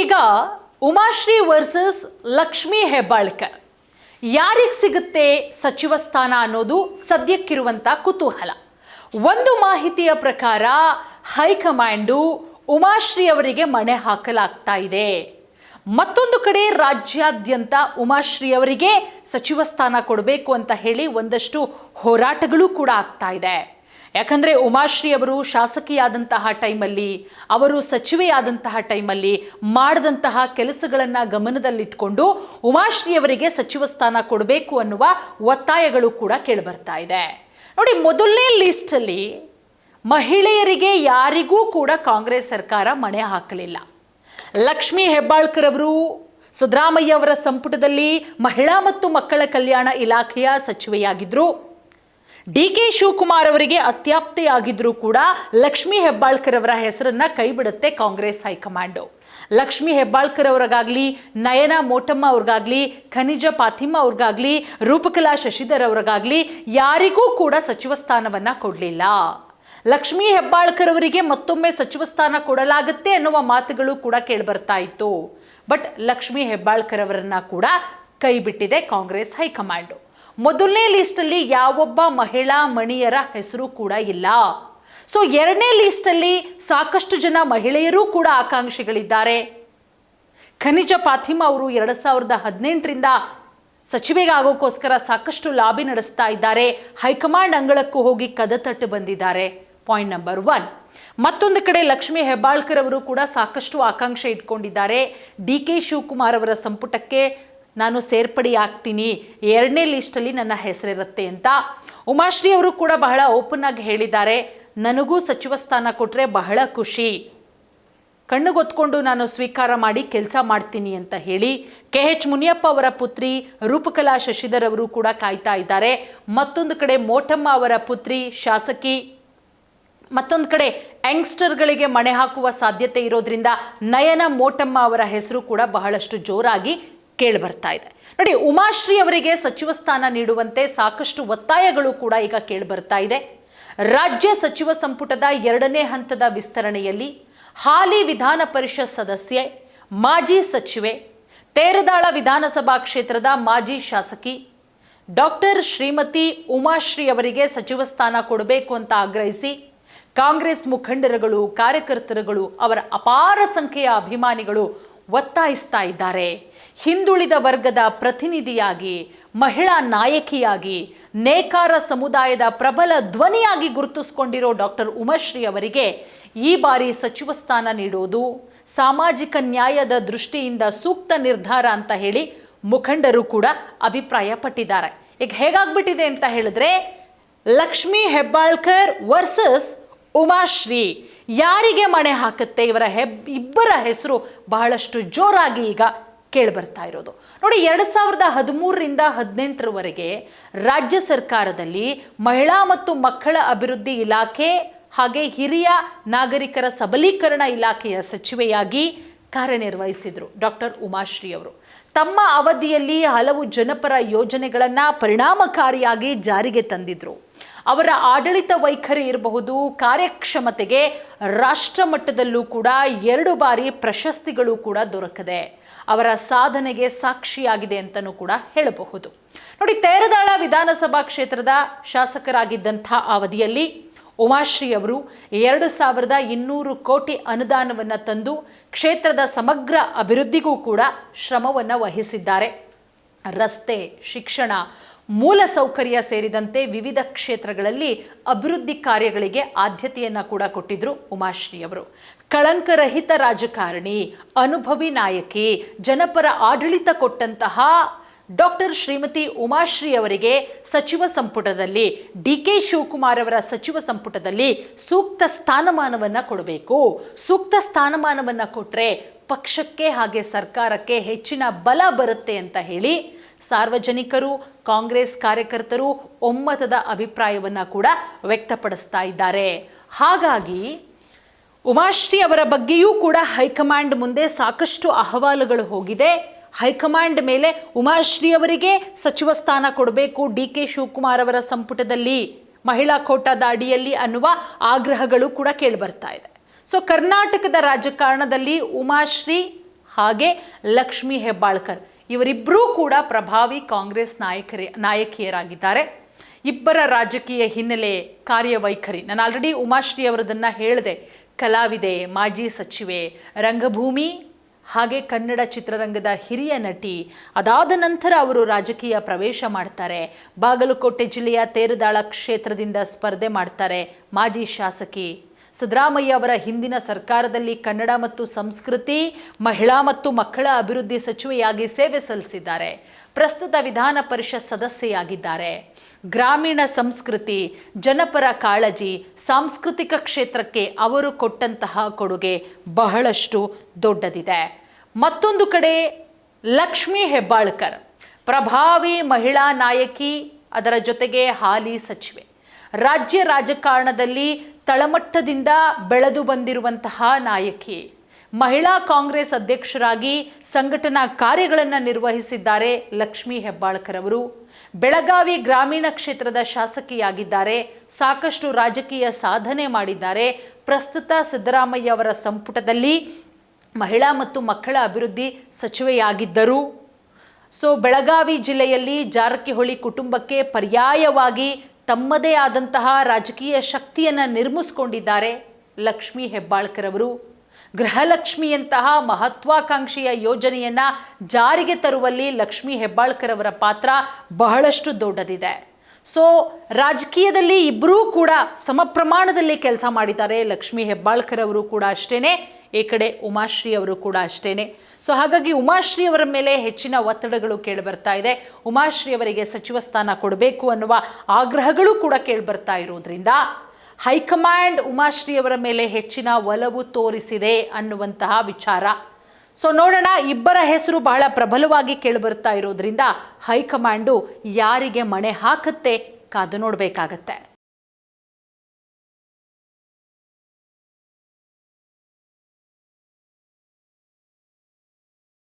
ಈಗ ಉಮಾಶ್ರೀ ವರ್ಸಸ್ ಲಕ್ಷ್ಮೀ ಹೆಬ್ಬಾಳ್ಕರ್ ಯಾರಿಗೆ ಸಿಗುತ್ತೆ ಸಚಿವ ಸ್ಥಾನ ಅನ್ನೋದು ಸದ್ಯಕ್ಕಿರುವಂಥ ಕುತೂಹಲ. ಒಂದು ಮಾಹಿತಿಯ ಪ್ರಕಾರ ಹೈಕಮಾಂಡು ಉಮಾಶ್ರೀ ಅವರಿಗೆ ಮಣೆ ಹಾಕಲಾಗ್ತಾ ಇದೆ. ಮತ್ತೊಂದು ಕಡೆ ರಾಜ್ಯಾದ್ಯಂತ ಉಮಾಶ್ರೀ ಅವರಿಗೆ ಸಚಿವ ಸ್ಥಾನ ಕೊಡಬೇಕು ಅಂತ ಹೇಳಿ ಒಂದಷ್ಟು ಹೋರಾಟಗಳು ಕೂಡ ಆಗ್ತಾ ಇದೆ. ಯಾಕಂದರೆ ಉಮಾಶ್ರೀ ಅವರು ಶಾಸಕಿಯಾದಂತಹ ಟೈಮಲ್ಲಿ, ಅವರು ಸಚಿವೆಯಾದಂತಹ ಟೈಮಲ್ಲಿ ಮಾಡಿದಂತಹ ಕೆಲಸಗಳನ್ನು ಗಮನದಲ್ಲಿಟ್ಕೊಂಡು ಉಮಾಶ್ರೀ ಅವರಿಗೆ ಸಚಿವ ಸ್ಥಾನ ಕೊಡಬೇಕು ಅನ್ನುವ ಒತ್ತಾಯಗಳು ಕೂಡ ಕೇಳಿಬರ್ತಾ ಇದೆ. ನೋಡಿ, ಮೊದಲನೇ ಲಿಸ್ಟಲ್ಲಿ ಮಹಿಳೆಯರಿಗೆ ಯಾರಿಗೂ ಕೂಡ ಕಾಂಗ್ರೆಸ್ ಸರ್ಕಾರ ಮಣೆ ಹಾಕಲಿಲ್ಲ. ಲಕ್ಷ್ಮೀ ಹೆಬ್ಬಾಳ್ಕರ್ ಅವರು ಸಿದ್ದರಾಮಯ್ಯ ಅವರ ಸಂಪುಟದಲ್ಲಿ ಮಹಿಳಾ ಮತ್ತು ಮಕ್ಕಳ ಕಲ್ಯಾಣ ಇಲಾಖೆಯ ಸಚಿವೆಯಾಗಿದ್ದರು. ಡಿ.ಕೆ. ಶಿವಕುಮಾರ್ ಅವರಿಗೆ ಅತ್ಯಾಪ್ತಿಯಾಗಿದ್ದರೂ ಕೂಡ ಲಕ್ಷ್ಮೀ ಹೆಬ್ಬಾಳ್ಕರ್ ಅವರ ಹೆಸರನ್ನು ಕೈ ಬಿಡುತ್ತೆ ಕಾಂಗ್ರೆಸ್ ಹೈಕಮಾಂಡು. ಲಕ್ಷ್ಮೀ ಹೆಬ್ಬಾಳ್ಕರ್ ಅವ್ರಿಗಾಗಲಿ, ನಯನ ಮೋಟಮ್ಮ ಅವ್ರಿಗಾಗಲಿ, ಖನಿಜ ಫಾತಿಮಾ ಅವ್ರಿಗಾಗಲಿ, ರೂಪಕಲಾ ಶಶಿಧರ್ ಅವ್ರಿಗಾಗಲಿ ಯಾರಿಗೂ ಕೂಡ ಸಚಿವ ಸ್ಥಾನವನ್ನು ಕೊಡಲಿಲ್ಲ. ಲಕ್ಷ್ಮೀ ಹೆಬ್ಬಾಳ್ಕರ್ ಅವರಿಗೆ ಮತ್ತೊಮ್ಮೆ ಸಚಿವ ಸ್ಥಾನ ಕೊಡಲಾಗುತ್ತೆ ಅನ್ನುವ ಮಾತುಗಳು ಕೂಡ ಕೇಳಿಬರ್ತಾ ಇತ್ತು. ಬಟ್ ಲಕ್ಷ್ಮೀ ಹೆಬ್ಬಾಳ್ಕರ್ ಅವರನ್ನ ಕೂಡ ಕೈ ಬಿಟ್ಟಿದೆ ಕಾಂಗ್ರೆಸ್ ಹೈಕಮಾಂಡು. ಮೊದಲನೇ ಲಿಸ್ಟಲ್ಲಿ ಯಾವೊಬ್ಬ ಮಹಿಳಾ ಮಣಿಯರ ಹೆಸರು ಕೂಡ ಇಲ್ಲ. ಸೊ ಎರಡನೇ ಲಿಸ್ಟಲ್ಲಿ ಸಾಕಷ್ಟು ಜನ ಮಹಿಳೆಯರು ಕೂಡ ಆಕಾಂಕ್ಷಿಗಳಿದ್ದಾರೆ. ಖನಿಜ ಫಾತಿಮಾ ಅವರು 2018ರಿಂದ ಸಚಿವೆಗಾಗೋಕ್ಕೋಸ್ಕರ ಸಾಕಷ್ಟು ಲಾಬಿ ನಡೆಸ್ತಾ ಇದ್ದಾರೆ. ಹೈಕಮಾಂಡ್ ಅಂಗಳಕ್ಕೂ ಹೋಗಿ ಕದತಟ್ಟು ಬಂದಿದ್ದಾರೆ. Point number 1. ಮತ್ತೊಂದು ಕಡೆ ಲಕ್ಷ್ಮೀ ಹೆಬ್ಬಾಳ್ಕರ್ ಅವರು ಕೂಡ ಸಾಕಷ್ಟು ಆಕಾಂಕ್ಷೆ ಇಟ್ಕೊಂಡಿದ್ದಾರೆ. ಡಿ.ಕೆ. ಶಿವಕುಮಾರ್ ಅವರ ಸಂಪುಟಕ್ಕೆ ನಾನು ಸೇರ್ಪಡೆಯಾಗ್ತೀನಿ, ಎರಡನೇ ಲಿಸ್ಟಲ್ಲಿ ನನ್ನ ಹೆಸರಿರುತ್ತೆ ಅಂತ. ಉಮಾಶ್ರೀ ಅವರು ಕೂಡ ಬಹಳ ಓಪನ್ ಆಗಿ ಹೇಳಿದ್ದಾರೆ, ನನಗೂ ಸಚಿವ ಸ್ಥಾನ ಕೊಟ್ಟರೆ ಬಹಳ ಖುಷಿ, ಕಣ್ಣುಗೊತ್ಕೊಂಡು ನಾನು ಸ್ವೀಕಾರ ಮಾಡಿ ಕೆಲಸ ಮಾಡ್ತೀನಿ ಅಂತ ಹೇಳಿ. ಕೆ.ಎಚ್. ಮುನಿಯಪ್ಪ ಅವರ ಪುತ್ರಿ ರೂಪಕಲಾ ಶಶಿಧರ್ ಅವರು ಕೂಡ ಕಾಯ್ತಾ ಇದ್ದಾರೆ. ಮತ್ತೊಂದು ಕಡೆ ಮೋಟಮ್ಮ ಅವರ ಪುತ್ರಿ ಶಾಸಕಿ, ಮತ್ತೊಂದು ಕಡೆ ಯಂಗ್ಸ್ಟರ್ಗಳಿಗೆ ಮಣೆ ಹಾಕುವ ಸಾಧ್ಯತೆ ಇರೋದ್ರಿಂದ ನಯನ ಮೋಟಮ್ಮ ಅವರ ಹೆಸರು ಕೂಡ ಬಹಳಷ್ಟು ಜೋರಾಗಿ ಕೇಳಿಬರ್ತಾ ಇದೆ. ನೋಡಿ, ಉಮಾಶ್ರೀ ಅವರಿಗೆ ಸಚಿವ ಸ್ಥಾನ ನೀಡುವಂತೆ ಸಾಕಷ್ಟು ಒತ್ತಾಯಗಳು ಕೂಡ ಈಗ ಕೇಳಿಬರ್ತಾ ಇದೆ. ರಾಜ್ಯ ಸಚಿವ ಸಂಪುಟದ 2ನೇ ಹಂತದ ವಿಸ್ತರಣೆಯಲ್ಲಿ ಹಾಲಿ ವಿಧಾನ ಪರಿಷತ್ ಸದಸ್ಯೆ, ಮಾಜಿ ಸಚಿವೆ, ತೇರದಾಳ ವಿಧಾನಸಭಾ ಕ್ಷೇತ್ರದ ಮಾಜಿ ಶಾಸಕಿ ಡಾಕ್ಟರ್ ಶ್ರೀಮತಿ ಉಮಾಶ್ರೀ ಅವರಿಗೆ ಸಚಿವ ಸ್ಥಾನ ಕೊಡಬೇಕು ಅಂತ ಆಗ್ರಹಿಸಿ ಕಾಂಗ್ರೆಸ್ ಮುಖಂಡರುಗಳು, ಕಾರ್ಯಕರ್ತರುಗಳು, ಅವರ ಅಪಾರ ಸಂಖ್ಯೆಯ ಅಭಿಮಾನಿಗಳು ಒತ್ತಾಯಿಸ್ತಾ ಇದ್ದಾರೆ. ಹಿಂದುಳಿದ ವರ್ಗದ ಪ್ರತಿನಿಧಿಯಾಗಿ, ಮಹಿಳಾ ನಾಯಕಿಯಾಗಿ, ನೇಕಾರ ಸಮುದಾಯದ ಪ್ರಬಲ ಧ್ವನಿಯಾಗಿ ಗುರುತಿಸಿಕೊಂಡಿರೋ ಡಾಕ್ಟರ್ ಉಮಾಶ್ರೀ ಅವರಿಗೆ ಈ ಬಾರಿ ಸಚಿವ ಸ್ಥಾನ ನೀಡೋದು ಸಾಮಾಜಿಕ ನ್ಯಾಯದ ದೃಷ್ಟಿಯಿಂದ ಸೂಕ್ತ ನಿರ್ಧಾರ ಅಂತ ಹೇಳಿ ಮುಖಂಡರು ಕೂಡ ಅಭಿಪ್ರಾಯ ಪಟ್ಟಿದ್ದಾರೆ. ಈಗ ಹೇಗಾಗ್ಬಿಟ್ಟಿದೆ ಅಂತ ಹೇಳಿದ್ರೆ, ಲಕ್ಷ್ಮೀ ಹೆಬ್ಬಾಳ್ಕರ್ ವರ್ಸಸ್ ಉಮಾಶ್ರೀ ಯಾರಿಗೆ ಮಣೆ ಹಾಕುತ್ತೆ, ಇಬ್ಬರ ಹೆಸರು ಬಹಳಷ್ಟು ಜೋರಾಗಿ ಈಗ ಕೇಳಿಬರ್ತಾ ಇರೋದು. ನೋಡಿ, 2013ರಿಂದ 2018ರವರೆಗೆ ರಾಜ್ಯ ಸರ್ಕಾರದಲ್ಲಿ ಮಹಿಳಾ ಮತ್ತು ಮಕ್ಕಳ ಅಭಿವೃದ್ಧಿ ಇಲಾಖೆ ಹಾಗೆ ಹಿರಿಯ ನಾಗರಿಕರ ಸಬಲೀಕರಣ ಇಲಾಖೆಯ ಸಚಿವೆಯಾಗಿ ಕಾರ್ಯನಿರ್ವಹಿಸಿದರು ಡಾಕ್ಟರ್ ಉಮಾಶ್ರೀ ಅವರು. ತಮ್ಮ ಅವಧಿಯಲ್ಲಿ ಹಲವು ಜನಪರ ಯೋಜನೆಗಳನ್ನು ಪರಿಣಾಮಕಾರಿಯಾಗಿ ಜಾರಿಗೆ ತಂದಿದ್ರು. ಅವರ ಆಡಳಿತ ವೈಖರಿ ಇರಬಹುದು, ಕಾರ್ಯಕ್ಷಮತೆಗೆ ರಾಷ್ಟ್ರ ಮಟ್ಟದಲ್ಲೂ ಕೂಡ 2 ಬಾರಿ ಪ್ರಶಸ್ತಿಗಳು ಕೂಡ ದೊರಕಿದೆ. ಅವರ ಸಾಧನೆಗೆ ಸಾಕ್ಷಿಯಾಗಿದೆ ಅಂತಲೂ ಕೂಡ ಹೇಳಬಹುದು. ನೋಡಿ, ತೇರದಾಳ ವಿಧಾನಸಭಾ ಕ್ಷೇತ್ರದ ಶಾಸಕರಾಗಿದ್ದಂಥ ಅವಧಿಯಲ್ಲಿ ಉಮಾಶ್ರೀ ಅವರು 2200 ಕೋಟಿ ಅನುದಾನವನ್ನು ತಂದು ಕ್ಷೇತ್ರದ ಸಮಗ್ರ ಅಭಿವೃದ್ಧಿಗೂ ಕೂಡ ಶ್ರಮವನ್ನು ವಹಿಸಿದ್ದಾರೆ. ರಸ್ತೆ, ಶಿಕ್ಷಣ, ಮೂಲಸೌಕರ್ಯ ಸೇರಿದಂತೆ ವಿವಿಧ ಕ್ಷೇತ್ರಗಳಲ್ಲಿ ಅಭಿವೃದ್ಧಿ ಕಾರ್ಯಗಳಿಗೆ ಆದ್ಯತೆಯನ್ನು ಕೂಡ ಕೊಟ್ಟಿದ್ರು ಉಮಾಶ್ರೀ ಅವರು. ಕಳಂಕರಹಿತ ರಾಜಕಾರಣಿ, ಅನುಭವಿ ನಾಯಕಿ, ಜನಪರ ಆಡಳಿತ ಕೊಟ್ಟಂತಹ ಡಾಕ್ಟರ್ ಶ್ರೀಮತಿ ಉಮಾಶ್ರೀ ಅವರಿಗೆ ಸಚಿವ ಸಂಪುಟದಲ್ಲಿ, ಡಿ.ಕೆ. ಶಿವಕುಮಾರ್ ಅವರ ಸಚಿವ ಸಂಪುಟದಲ್ಲಿ ಸೂಕ್ತ ಸ್ಥಾನಮಾನವನ್ನು ಕೊಡಬೇಕು. ಸೂಕ್ತ ಸ್ಥಾನಮಾನವನ್ನು ಕೊಟ್ಟರೆ ಪಕ್ಷಕ್ಕೆ ಹಾಗೆ ಸರ್ಕಾರಕ್ಕೆ ಹೆಚ್ಚಿನ ಬಲ ಬರುತ್ತೆ ಅಂತ ಹೇಳಿ ಸಾರ್ವಜನಿಕರು, ಕಾಂಗ್ರೆಸ್ ಕಾರ್ಯಕರ್ತರು ಒಮ್ಮತದ ಅಭಿಪ್ರಾಯವನ್ನು ಕೂಡ ವ್ಯಕ್ತಪಡಿಸ್ತಾ ಇದ್ದಾರೆ. ಹಾಗಾಗಿ ಉಮಾಶ್ರೀ ಅವರ ಬಗ್ಗೆಯೂ ಕೂಡ ಹೈಕಮಾಂಡ್ ಮುಂದೆ ಸಾಕಷ್ಟು ಅಹವಾಲುಗಳು ಹೋಗಿದೆ. ಹೈಕಮಾಂಡ್ ಮೇಲೆ ಉಮಾಶ್ರೀ ಅವರಿಗೆ ಸಚಿವ ಸ್ಥಾನ ಕೊಡಬೇಕು ಡಿ.ಕೆ. ಶಿವಕುಮಾರ್ ಅವರ ಸಂಪುಟದಲ್ಲಿ ಮಹಿಳಾ ಕೋಟಾದ ಅಡಿಯಲ್ಲಿ ಅನ್ನುವ ಆಗ್ರಹಗಳು ಕೂಡ ಕೇಳಿಬರ್ತಾ ಇದೆ. ಸೊ ಕರ್ನಾಟಕದ ರಾಜಕಾರಣದಲ್ಲಿ ಉಮಾಶ್ರೀ ಹಾಗೆ ಲಕ್ಷ್ಮೀ ಹೆಬ್ಬಾಳ್ಕರ್ ಇವರಿಬ್ಬರೂ ಕೂಡ ಪ್ರಭಾವಿ ಕಾಂಗ್ರೆಸ್ ನಾಯಕಿಯರಾಗಿದ್ದಾರೆ. ಇಬ್ಬರ ರಾಜಕೀಯ ಹಿನ್ನೆಲೆ, ಕಾರ್ಯವೈಖರಿ, ನಾನು ಆಲ್ರೆಡಿ ಉಮಾಶ್ರೀ ಅವರದನ್ನು ಹೇಳಿದೆ. ಕಲಾವಿದೆ, ಮಾಜಿ ಸಚಿವೆ, ರಂಗಭೂಮಿ ಹಾಗೆ ಕನ್ನಡ ಚಿತ್ರರಂಗದ ಹಿರಿಯ ನಟಿ. ಅದಾದ ನಂತರ ಅವರು ರಾಜಕೀಯ ಪ್ರವೇಶ ಮಾಡ್ತಾರೆ. ಬಾಗಲಕೋಟೆ ಜಿಲ್ಲೆಯ ತೇರದಾಳ ಕ್ಷೇತ್ರದಿಂದ ಸ್ಪರ್ಧೆ ಮಾಡ್ತಾರೆ. ಮಾಜಿ ಶಾಸಕಿ. ಸಿದ್ದರಾಮಯ್ಯ ಅವರ ಹಿಂದಿನ ಸರ್ಕಾರದಲ್ಲಿ ಕನ್ನಡ ಮತ್ತು ಸಂಸ್ಕೃತಿ, ಮಹಿಳಾ ಮತ್ತು ಮಕ್ಕಳ ಅಭಿವೃದ್ಧಿ ಸಚಿವೆಯಾಗಿ ಸೇವೆ ಸಲ್ಲಿಸಿದ್ದಾರೆ. ಪ್ರಸ್ತುತ ವಿಧಾನ ಪರಿಷತ್ ಸದಸ್ಯೆಯಾಗಿದ್ದಾರೆ. ಗ್ರಾಮೀಣ ಸಂಸ್ಕೃತಿ, ಜನಪರ ಕಾಳಜಿ, ಸಾಂಸ್ಕೃತಿಕ ಕ್ಷೇತ್ರಕ್ಕೆ ಅವರು ಕೊಟ್ಟಂತಹ ಕೊಡುಗೆ ಬಹಳಷ್ಟು ದೊಡ್ಡದಿದೆ. ಮತ್ತೊಂದು ಕಡೆ ಲಕ್ಷ್ಮೀ ಹೆಬ್ಬಾಳ್ಕರ್ ಪ್ರಭಾವಿ ಮಹಿಳಾ ನಾಯಕಿ, ಅದರ ಜೊತೆಗೆ ಹಾಲಿ ಸಚಿವೆ. ರಾಜ್ಯ ರಾಜಕಾರಣದಲ್ಲಿ ತಳಮಟ್ಟದಿಂದ ಬೆಳೆದು ಬಂದಿರುವಂತಹ ನಾಯಕಿ. ಮಹಿಳಾ ಕಾಂಗ್ರೆಸ್ ಅಧ್ಯಕ್ಷರಾಗಿ ಸಂಘಟನಾ ಕಾರ್ಯಗಳನ್ನು ನಿರ್ವಹಿಸಿದ್ದಾರೆ ಲಕ್ಷ್ಮೀ ಹೆಬ್ಬಾಳ್ಕರ್ ಅವರು. ಬೆಳಗಾವಿ ಗ್ರಾಮೀಣ ಕ್ಷೇತ್ರದ ಶಾಸಕಿಯಾಗಿದ್ದಾರೆ. ಸಾಕಷ್ಟು ರಾಜಕೀಯ ಸಾಧನೆ ಮಾಡಿದ್ದಾರೆ. ಪ್ರಸ್ತುತ ಸಿದ್ದರಾಮಯ್ಯ ಅವರ ಸಂಪುಟದಲ್ಲಿ ಮಹಿಳಾ ಮತ್ತು ಮಕ್ಕಳ ಅಭಿವೃದ್ಧಿ ಸಚಿವೆಯಾಗಿದ್ದರು. ಬೆಳಗಾವಿ ಜಿಲ್ಲೆಯಲ್ಲಿ ಜಾರಕಿಹೊಳಿ ಕುಟುಂಬಕ್ಕೆ ಪರ್ಯಾಯವಾಗಿ ತಮ್ಮದೇ ಆದಂತಹ ರಾಜಕೀಯ ಶಕ್ತಿಯನ್ನು ನಿರ್ಮಿಸಿಕೊಂಡಿದ್ದಾರೆ ಲಕ್ಷ್ಮೀ ಹೆಬ್ಬಾಳ್ಕರ್ ಅವರು. ಗೃಹಲಕ್ಷ್ಮಿಯಂತಹ ಮಹತ್ವಾಕಾಂಕ್ಷೆಯ ಯೋಜನೆಯನ್ನು ಜಾರಿಗೆ ತರುವಲ್ಲಿ ಲಕ್ಷ್ಮೀ ಹೆಬ್ಬಾಳ್ಕರ್ ಅವರ ಪಾತ್ರ ಬಹಳಷ್ಟು ದೊಡ್ಡದಿದೆ. ರಾಜಕೀಯದಲ್ಲಿ ಇಬ್ಬರೂ ಕೂಡ ಸಮ ಪ್ರಮಾಣದಲ್ಲಿ ಕೆಲಸ ಮಾಡಿದ್ದಾರೆ. ಲಕ್ಷ್ಮೀ ಹೆಬ್ಬಾಳ್ಕರ್ ಅವರು ಕೂಡ ಅಷ್ಟೇನೆ, ಈ ಕಡೆ ಉಮಾಶ್ರೀ ಅವರು ಕೂಡ ಅಷ್ಟೇನೆ. ಹಾಗಾಗಿ ಉಮಾಶ್ರೀ ಅವರ ಮೇಲೆ ಹೆಚ್ಚಿನ ಒತ್ತಡಗಳು ಕೇಳಿಬರ್ತಾ ಇದೆ. ಉಮಾಶ್ರೀ ಅವರಿಗೆ ಸಚಿವ ಸ್ಥಾನ ಕೊಡಬೇಕು ಅನ್ನುವ ಆಗ್ರಹಗಳು ಕೂಡ ಕೇಳಿಬರ್ತಾ ಇರೋದ್ರಿಂದ ಹೈಕಮಾಂಡ್ ಉಮಾಶ್ರೀ ಅವರ ಮೇಲೆ ಹೆಚ್ಚಿನ ಒಲವು ತೋರಿಸಿದೆ ಅನ್ನುವಂತಹ ವಿಚಾರ. ನೋಡೋಣ, ಇಬ್ಬರ ಹೆಸರು ಬಹಳ ಪ್ರಬಲವಾಗಿ ಕೇಳಿಬರ್ತಾ ಇರೋದ್ರಿಂದ ಹೈಕಮಾಂಡು ಯಾರಿಗೆ ಮಣೆ ಹಾಕುತ್ತೆ ಕಾದು ನೋಡಬೇಕಾಗತ್ತೆ.